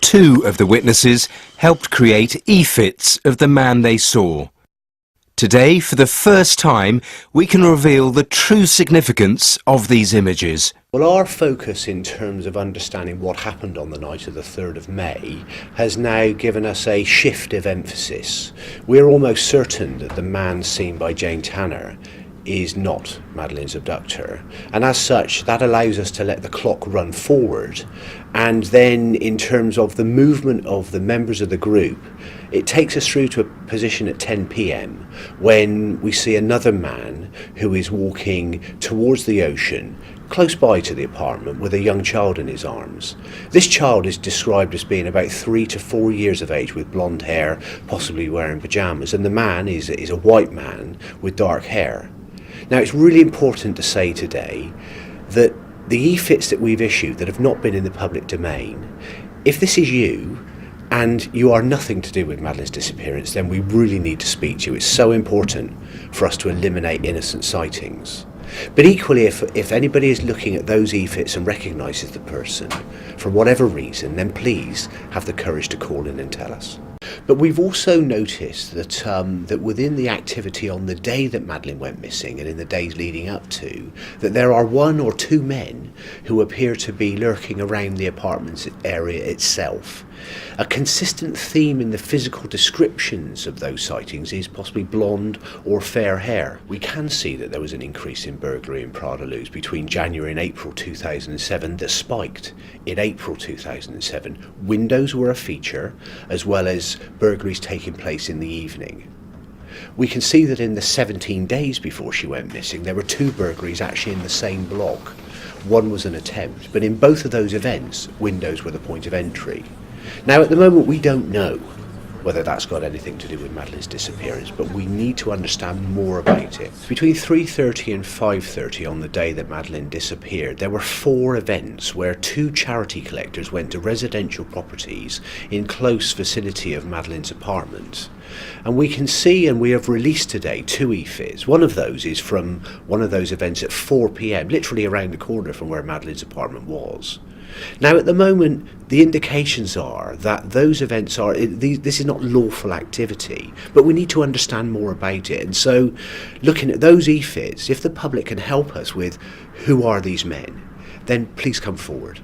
2 of the witnesses helped create e-fits of the man they saw. Today, for the first time, we can reveal the true significance of these images. Well, our focus in terms of understanding what happened on the night of the 3rd of May has now given us a shift of emphasis. We're almost certain that the man seen by Jane Tanner is not Madeleine's abductor, and as such that allows us to let the clock run forward, and then in terms of the movement of the members of the group, it takes us through to a position at 10 p.m. when we see another man who is walking towards the ocean close by to the apartment with a young child in his arms. This child is described as being about 3 to 4 years of age with blonde hair, possibly wearing pyjamas, and the man is a white man with dark hair. Now, it's really important to say today that the e-fits that we've issued that have not been in the public domain, if this is you and you are nothing to do with Madeleine's disappearance, then we really need to speak to you. It's so important for us to eliminate innocent sightings. But equally, if anybody is looking at those e-fits and recognises the person for whatever reason, then please have the courage to call in and tell us. But we've also noticed that that within the activity on the day that Madeleine went missing and in the days leading up to, that there are 1 or 2 men who appear to be lurking around the apartment area itself. A consistent theme in the physical descriptions of those sightings is possibly blonde or fair hair. We can see that there was an increase in burglary in Prada-Luz between January and April 2007 that spiked in April 2007. Windows were a feature, as well as burglaries taking place in the evening. We can see that in the 17 days before she went missing, there were 2 burglaries actually in the same block. One was an attempt, but in both of those events, windows were the point of entry. Now, at the moment, we don't know whether that's got anything to do with Madeleine's disappearance, but we need to understand more about it. Between 3:30 and 5:30 on the day that Madeleine disappeared, there were 4 events where 2 charity collectors went to residential properties in close vicinity of Madeleine's apartment. And we can see, and we have released today, 2 e-fits. One of those is from one of those events at 4 p.m, literally around the corner from where Madeleine's apartment was. Now, at the moment, the indications are that those events are, this is not lawful activity, but we need to understand more about it. And so, looking at those e-fits, if the public can help us with who are these men, then please come forward.